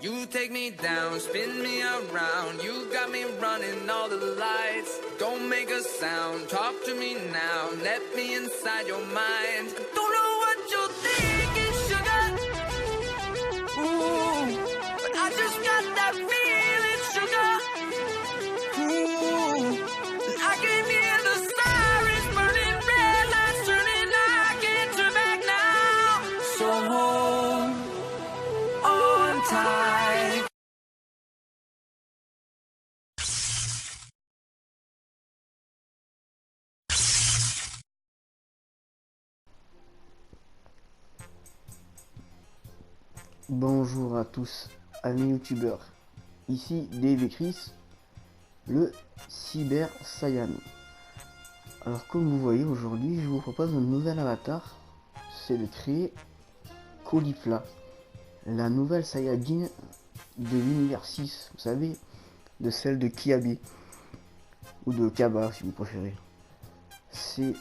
You take me down, spin me around. You got me running all the lights. Don't make a sound, talk to me now. Let me inside your mind. I don't know what you're thinking, sugar. Ooh, but I just got that feeling, sugar. Ooh, and I can hear the sirens burning, red lights turning. I can't turn back now. So hold on tight. Bonjour à tous, amis youtubeurs, ici Dave et Chris, le Cyber Saiyan. Alors comme vous voyez aujourd'hui, je vous propose un nouvel avatar, c'est de créer Caulifla, la nouvelle Saiyajin de l'univers 6, vous savez, de celle de Kiabe, ou de Kaba si vous préférez. C'est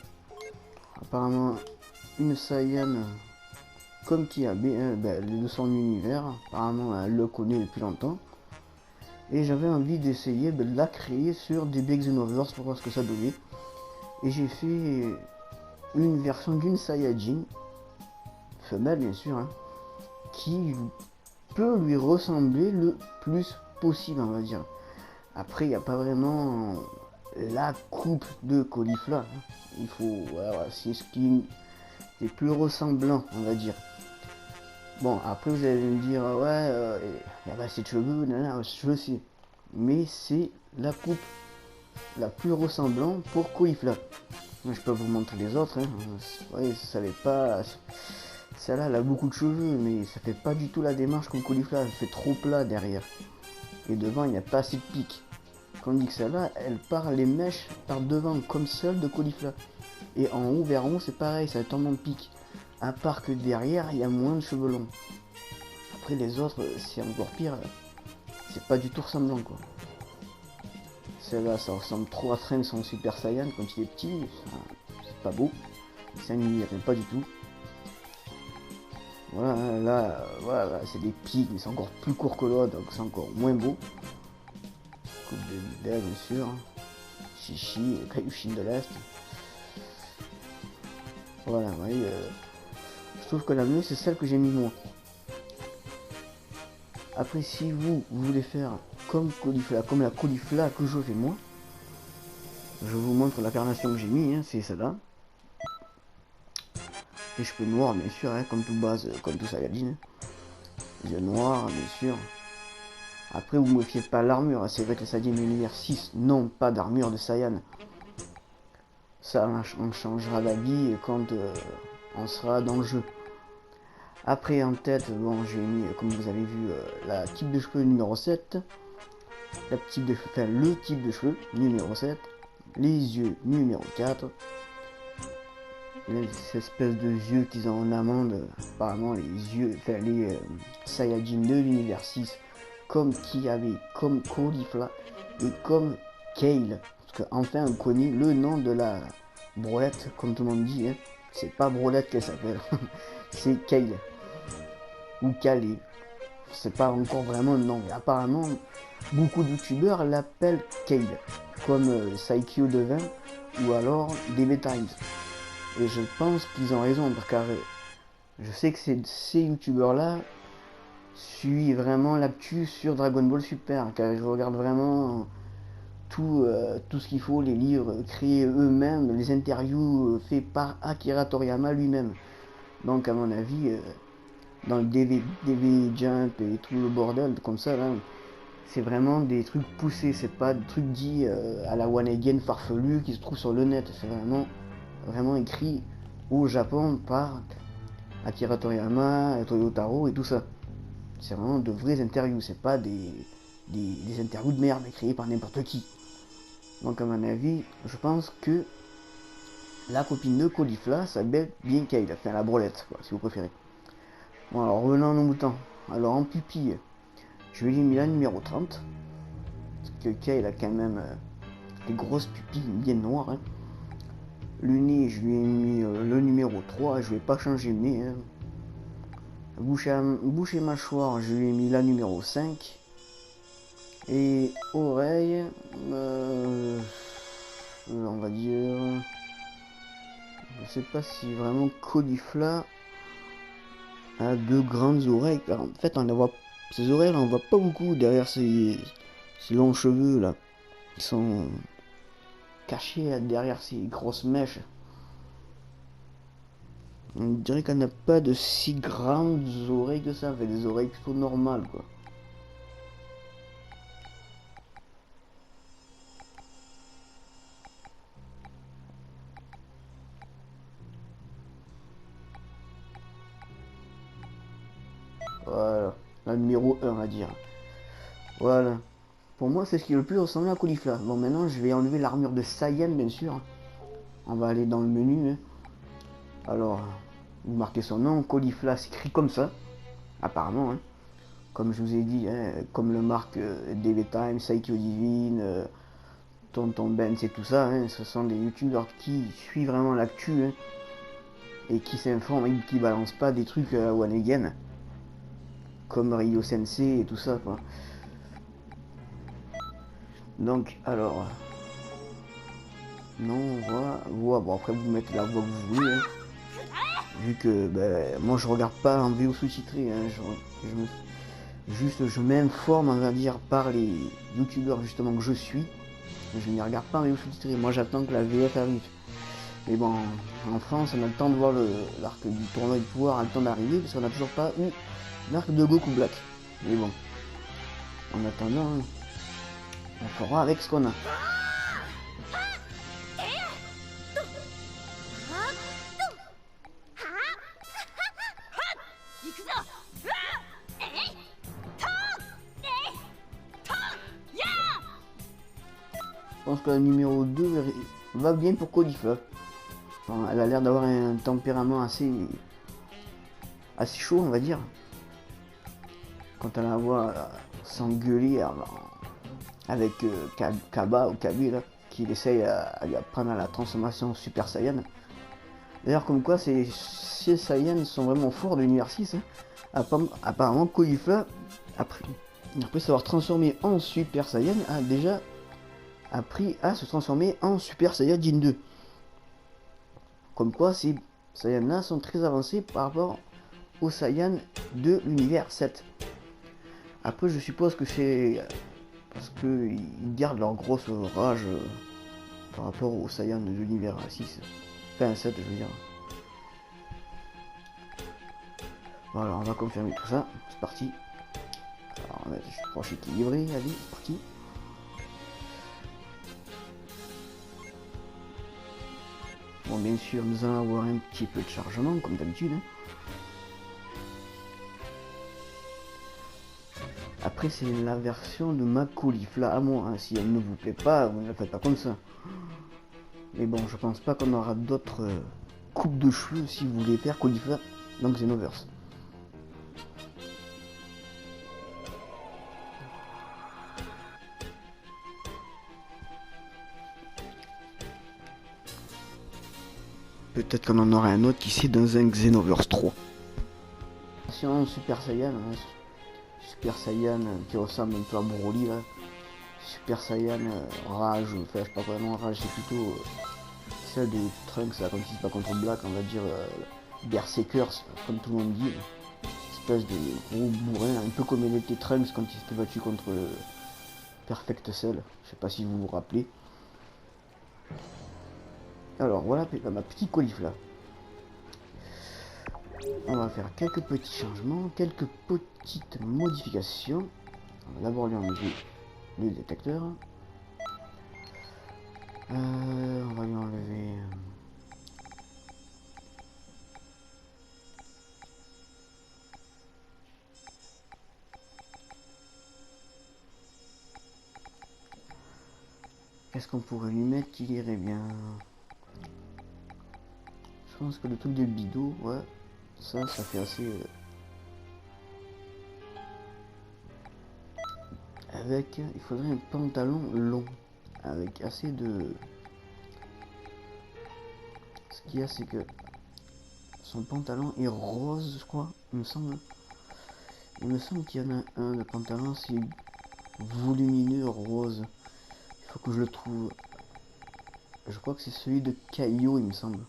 apparemment une Saiyan comme Kiabe, de son univers, apparemment elle le connaît depuis longtemps. Et j'avais envie d'essayer de la créer sur DB Xenoverse pour voir ce que ça donnait. Et j'ai fait une version d'une Saiyajin, femelle bien sûr, hein, qui peut lui ressembler le plus possible, on va dire. Après, il n'y a pas vraiment la coupe de Caulifla. Hein. Il faut, voilà, c'est ce qui est plus ressemblant, on va dire. Bon, après vous allez me dire, ouais, il y a pas assez de cheveux, je sais. Mais c'est la coupe la plus ressemblante pour Caulifla. Je peux vous montrer les autres, hein. Ouais, ça savait pas. Celle-là, elle a beaucoup de cheveux, mais ça fait pas du tout la démarche comme Caulifla. Elle fait trop plat derrière. Et devant, il n'y a pas assez de pic. Tandis que celle-là, elle part, les mèches par devant, comme celle de Caulifla. Et en haut, vers en haut, c'est pareil, ça tombe en pic. À part que derrière, il y a moins de cheveux longs. Après, les autres, c'est encore pire. C'est pas du tout ressemblant, quoi. Celle-là, ça ressemble trop à Trunks son Super Saiyan quand il est petit. C'est pas beau. Ça n'y rien pas du tout. Voilà, là, voilà, c'est des pics, mais c'est encore plus court que l'autre, donc c'est encore moins beau. Coupe de l'hiver, bien sûr. Chichi, Kaiushin de l'Est. Voilà, vous voyez, je trouve que la mieux, c'est celle que j'ai mis moi. Après, si vous voulez faire comme Caulifla, comme la Caulifla que je fais moi, je vous montre la carnation que j'ai mis, hein, c'est celle-là. Les cheveux noirs, bien sûr, hein, comme tout base, comme tout Saiyajin. Hein. Les yeux noirs, bien sûr. Après, vous ne modifiez pas l'armure. Hein. C'est vrai que les Saiyajin de l'univers 6 n'ont pas d'armure de Saiyan. Ça, on changera d'avis quand on sera dans le jeu. Après, en tête, bon, j'ai mis, comme vous avez vu, la type de cheveux numéro 7. Le type de cheveux numéro 7. Les yeux numéro 4. Les espèces de yeux qu'ils ont en amande, apparemment les yeux, les Saiyajin de l'univers 6, comme Kiabe, comme Caulifla et comme Kale. Parce qu'enfin on connaît le nom de la brolette, comme tout le monde dit. Hein. C'est pas brolette qu'elle s'appelle, c'est Kale. Ou Kale. C'est pas encore vraiment le nom. Mais apparemment, beaucoup de youtubeurs l'appellent Kale. Comme Saikyo Devin ou alors DB Times. Et je pense qu'ils ont raison, car je sais que ces youtubeurs-là suivent vraiment l'actu sur Dragon Ball Super, car ils regardent vraiment tout ce qu'il faut, les livres créés eux-mêmes, les interviews faits par Akira Toriyama lui-même. Donc à mon avis, dans le DV Jump et tout le bordel comme ça, là, c'est vraiment des trucs poussés, c'est pas des trucs dits à la one again farfelu qui se trouvent sur le net, c'est vraiment écrit au Japon par Akira Toriyama, Toyotaro et tout ça. C'est vraiment de vraies interviews, c'est pas des interviews de merde créées par n'importe qui. Donc à mon avis, je pense que la copine de Caulifla s'appelle bien Kale, enfin la brolette, quoi, si vous préférez. Bon alors revenons à nos moutons. Alors en pupille, je lui ai mis la numéro 30. Parce que Kale a quand même des grosses pupilles bien noires. Hein. Le nez, je lui ai mis le numéro 3, je vais pas changer le nez. Hein. Bouche et mâchoire, je lui ai mis la numéro 5. Et oreille, on va dire... Je sais pas si vraiment Caulifla a de grandes oreilles. En fait, on la voit, ses oreilles, là, on voit pas beaucoup derrière ses longs cheveux là. Ils sont cachés derrière ces grosses mèches. On dirait qu'elle n'a pas de si grandes oreilles que ça. Elle fait des oreilles plutôt normales quoi. Voilà. La numéro 1 à dire. Voilà. Pour moi, c'est ce qui est le plus ressemblant à Caulifla. Bon, maintenant, je vais enlever l'armure de Saiyan, bien sûr. On va aller dans le menu. Hein. Alors, vous marquez son nom. Caulifla s'écrit comme ça, apparemment. Hein. Comme je vous ai dit, hein, comme le marque DV Time, Saikyo Divine, Tonton Benz et tout ça. Hein, ce sont des youtubeurs qui suivent vraiment l'actu hein, et qui s'informent et qui balancent pas des trucs à one again. Comme Ryo Sensei et tout ça, quoi. Donc, alors... Non, voilà. Bon, après, vous mettez la voix que vous voulez. Hein. Vu que, ben, moi, je regarde pas en VO sous-titré. Hein. Je m'informe, on va dire, par les youtubeurs, justement, que je suis. Je ne les regarde pas en VO sous-titré. Moi, j'attends que la VF arrive. Mais bon, en France, on a le temps de voir l'arc du tournoi du pouvoir, on a le temps d'arriver, parce qu'on n'a toujours pas eu l'arc de Goku Black. Mais bon, en attendant, hein, on fera avec ce qu'on a. Je pense que la numéro 2 va bien pour Caulifla. Enfin, elle a l'air d'avoir un tempérament assez chaud, on va dire. Quand elle la voit s'engueuler avec Kaba ou Kabi, là, qui essaye à lui apprendre à la transformation Super Saiyan. D'ailleurs, comme quoi, ces Saiyans sont vraiment forts de l'univers 6. Hein. Apparemment, Caulifla, après s'avoir transformé en Super Saiyan, a déjà appris à se transformer en Super Saiyajin 2. Comme quoi, ces Saiyans-là sont très avancés par rapport aux Saiyans de l'univers 7. Après, je suppose que c'est parce qu'ils gardent leur grosse rage par rapport aux Saiyans de l'univers 6. Enfin, 7, je veux dire. Voilà, on va confirmer tout ça. C'est parti. Alors, on va être proche équilibré. Allez, c'est parti. Bon, bien sûr, nous allons avoir un petit peu de chargement, comme d'habitude. Hein. Après, c'est la version de ma Caulifla à moi. Hein. Si elle ne vous plaît pas, vous ne la faites pas comme ça. Mais bon, je pense pas qu'on aura d'autres coupes de cheveux si vous voulez faire Caulifla dans Xenoverse. Peut-être qu'on en aura un autre ici dans un Xenoverse 3. Super Saiyan, hein. Super Saiyan qui ressemble un peu à Broly là. Super Saiyan Rage, enfin je sais pas vraiment Rage, c'est plutôt celle de Trunks là, quand il se bat contre Black, on va dire Berserkers, comme tout le monde dit. Espèce de gros bourrin, un peu comme il était Trunks quand il s'était battu contre Perfect Cell, je sais pas si vous vous rappelez. Alors voilà ma petite Caulifla. On va faire quelques petits changements, quelques petites modifications. On va d'abord lui enlever le détecteur. On va lui enlever... Qu'est-ce qu'on pourrait lui mettre qui irait bien? Je pense que le truc de bidou, ouais, ça fait assez... Avec, il faudrait un pantalon long, avec assez de... Ce qu'il y a, c'est que son pantalon est rose, je crois. il me semble. Il me semble qu'il y en a un, le pantalon, c'est volumineux rose. Il faut que je le trouve. Je crois que c'est celui de Caillou, il me semble.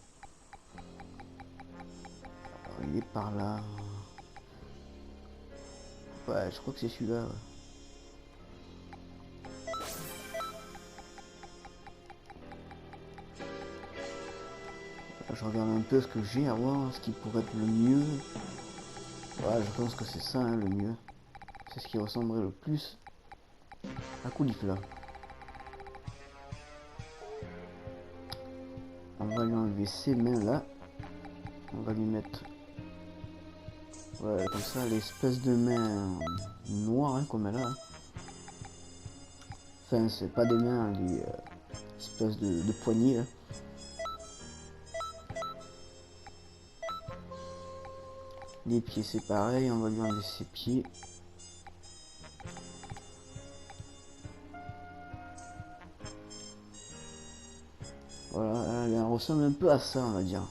Alors, il est par là. Ouais, je crois que c'est celui-là. Ouais. Je regarde un peu ce que j'ai à voir, ce qui pourrait être le mieux. Ouais, je pense que c'est ça hein, le mieux. C'est ce qui ressemblerait le plus à Caulifla. On va lui enlever ses mains là. On va lui mettre ouais, comme ça l'espèce de main noire hein, comme elle a. Hein. Enfin, c'est pas des mains, les espèces de poignées là. Les pieds c'est pareil, on va lui enlever ses pieds. Voilà, elle ressemble un peu à ça on va dire.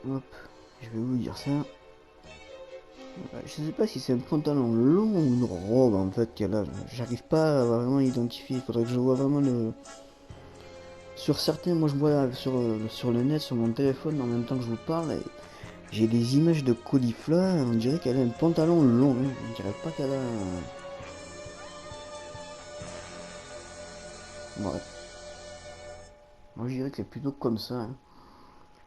Hop, je vais vous dire ça. Je sais pas si c'est un pantalon long ou une robe en fait qu'elle a. J'arrive pas à vraiment identifier. Il faudrait que je vois vraiment le. Sur certains, moi je vois sur le net, sur mon téléphone en même temps que je vous parle. J'ai des images de Caulifla. On dirait qu'elle a un pantalon long. Hein. On dirait pas qu'elle a un. Ouais. Moi je dirais que c'est plutôt comme ça. Hein.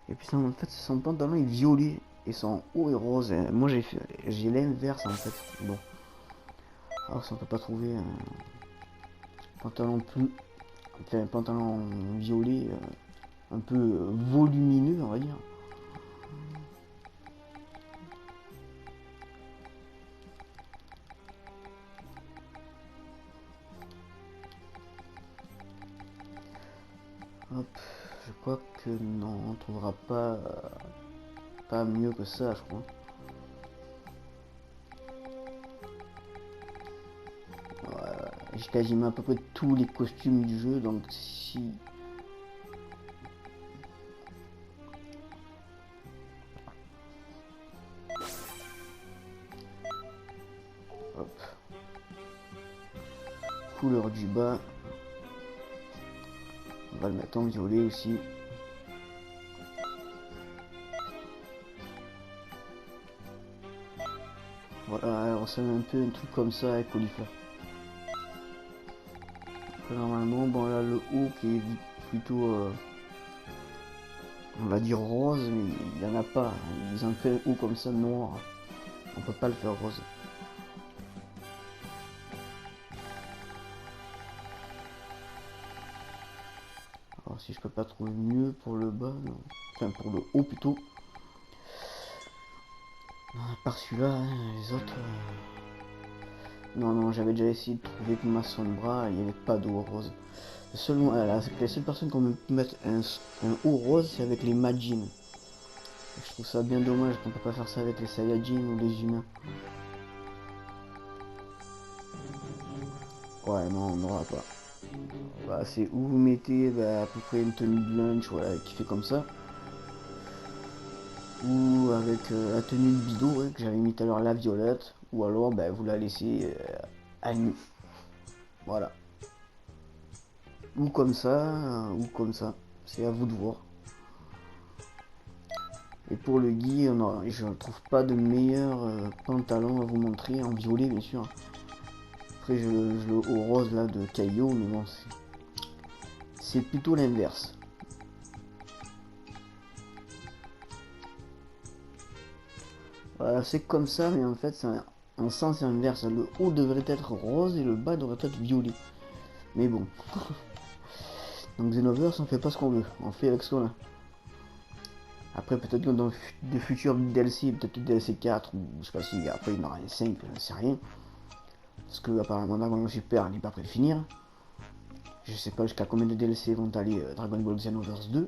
Et puis ça, en fait, son pantalon est violet et son haut est rose. Et moi j'ai l'inverse en fait. Bon. Alors si on peut pas trouver un pantalon plus. Enfin, un pantalon violet un peu volumineux, on va dire. Hop, je crois que non, on trouvera pas mieux que ça, je crois. Ouais, j'ai quasiment à peu près tous les costumes du jeu, donc si... Hop. Couleur du bas. On va le mettre en violet aussi. Voilà, elle ressemble un peu un truc comme ça avec Caulifla. Normalement, bon là le haut qui est plutôt, on va dire rose, mais il n'y en a pas. Ils ont fait un haut comme ça noir. On peut pas le faire rose. Alors si je peux pas trouver mieux pour le bas, non. Enfin pour le haut plutôt. Non, à part celui-là, hein, les autres... Non, j'avais déjà essayé de trouver que ma son de bras, il n'y avait pas d'eau rose. Seulement, les seules personnes qui me mettre un haut rose, c'est avec les Majin. Je trouve ça bien dommage qu'on peut pas faire ça avec les Saiyajin ou les humains. Ouais, non, on n'aura pas. Bah, c'est où vous mettez à peu près une tenue de lunch voilà, qui fait comme ça. Ou avec la tenue de bidon que j'avais mis tout à l'heure, la violette. Ou alors vous la laissez à nu. Voilà. Ou comme ça, ou comme ça. C'est à vous de voir. Et pour le gui, je ne trouve pas de meilleur pantalon à vous montrer, en violet bien sûr. Après je le au rose là de Caillou, mais bon c'est plutôt l'inverse. Voilà, c'est comme ça, mais en fait c'est un sens inverse. Le haut devrait être rose et le bas devrait être violet. Mais bon. Donc Xenoverse, on fait pas ce qu'on veut, on fait avec ce qu'on a. Après peut-être que dans de futurs DLC, peut-être le DLC 4, ou je sais pas si après il y en aura un 5, je ne sais rien. Parce que apparemment Dragon Super n'est pas prêt de finir. Je sais pas jusqu'à combien de DLC vont aller Dragon Ball Xenoverse 2.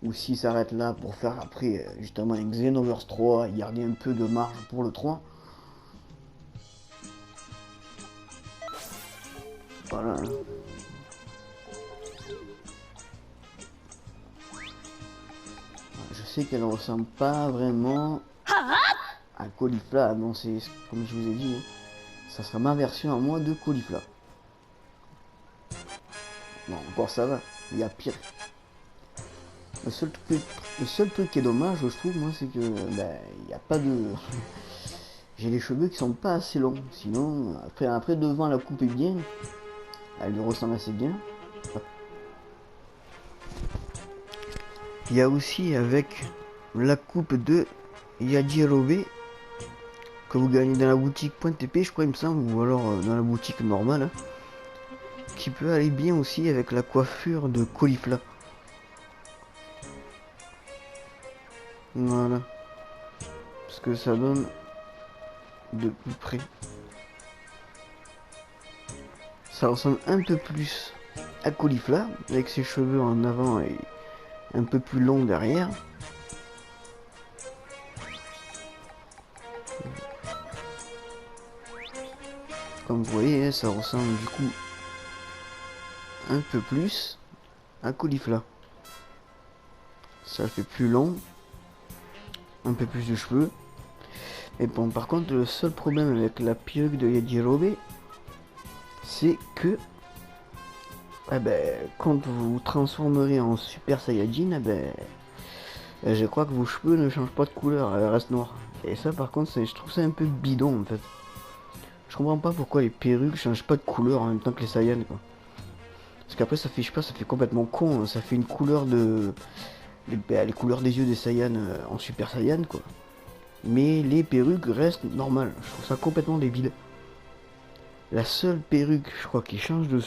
Ou s'il s'arrête là pour faire après justement un Xenoverse 3 et garder un peu de marge pour le 3. Voilà. Je sais qu'elle ressemble pas vraiment à Caulifla. Bon, c'est comme je vous ai dit, hein, ça sera ma version à moi de Caulifla. Bon, encore ça va, il y a pire. Le seul truc qui est dommage, je trouve, moi, c'est que il n'y a pas de. J'ai les cheveux qui sont pas assez longs. Sinon, après devant la coupe est bien. Elle lui ressemble assez bien. Il y a aussi avec la coupe de Yajirobe que vous gagnez dans la boutique .tp, je crois, il me semble, ou alors dans la boutique normale, hein, qui peut aller bien aussi avec la coiffure de Caulifla. Voilà. Parce que ça donne de plus près. Ça ressemble un peu plus à Caulifla, avec ses cheveux en avant et un peu plus longs derrière. Comme vous voyez, ça ressemble du coup un peu plus à Caulifla. Ça fait plus long, un peu plus de cheveux. Et bon, par contre, le seul problème avec la perruque de Yajirobe, c'est que quand vous vous transformerez en Super Saiyajin, je crois que vos cheveux ne changent pas de couleur, elles restent noirs. Et ça, par contre, je trouve ça un peu bidon en fait. Je comprends pas pourquoi les perruques changent pas de couleur en même temps que les Saiyans, quoi. Parce qu'après, ça fait, je sais pas, ça fait complètement con, hein. Ça fait une couleur de. Les couleurs des yeux des Saiyans en Super Saiyan, quoi. Mais les perruques restent normales. Je trouve ça complètement débile. La seule perruque, je crois, qui change de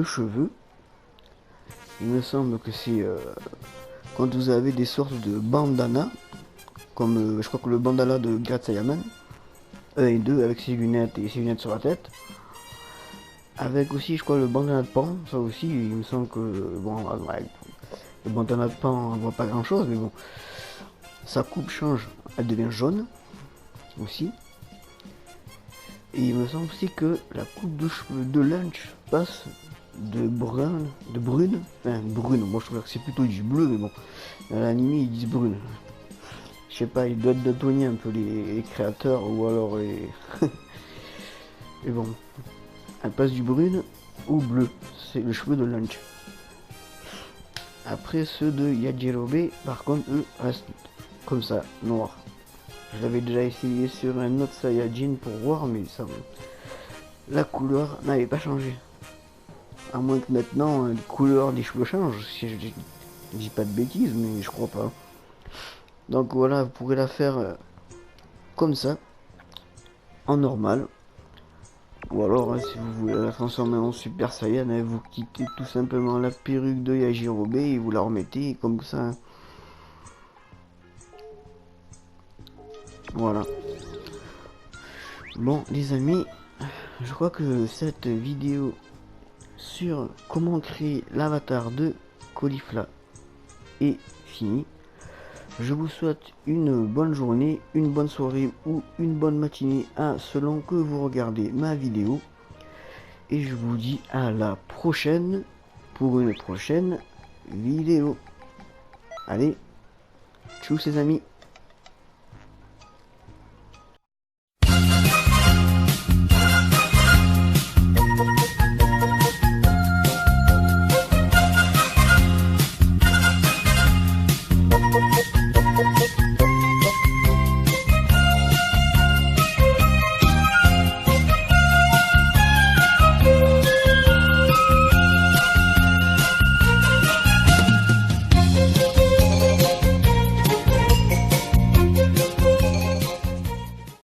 cheveux, il me semble que c'est quand vous avez des sortes de bandanas, comme je crois que le bandana de Grat Saiyaman, 1 et 2 avec ses lunettes et ses lunettes sur la tête. Avec aussi, je crois, le bandana de Pan, ça aussi, il me semble que, bon, ouais, le bandana de Pan, on voit pas grand chose, mais bon, sa coupe change, elle devient jaune, aussi. Et il me semble aussi que la coupe de cheveux de Lunch passe de brune, moi je trouve que c'est plutôt du bleu, mais bon, dans l'anime ils disent brune. Je sais pas, ils doivent détonner un peu les créateurs, ou alors les... Et bon, elle passe du brune au bleu, c'est le cheveu de Lunch. Après ceux de Yajirobe, par contre, eux restent comme ça, noirs. Je l'avais déjà essayé sur un autre Saiyajin pour voir, mais ça, la couleur n'avait pas changé. À moins que maintenant, les couleurs des cheveux changent, si je dis pas de bêtises, mais je crois pas. Donc voilà, vous pourrez la faire comme ça, en normal. Ou alors, si vous voulez la transformer en Super Saiyan, vous quittez tout simplement la perruque de Yajirobe et vous la remettez comme ça. Voilà. Bon, les amis, je crois que cette vidéo sur comment créer l'avatar de Caulifla est finie. Je vous souhaite une bonne journée, une bonne soirée ou une bonne matinée selon que vous regardez ma vidéo. Et je vous dis à la prochaine pour une prochaine vidéo. Allez, tchuss les amis.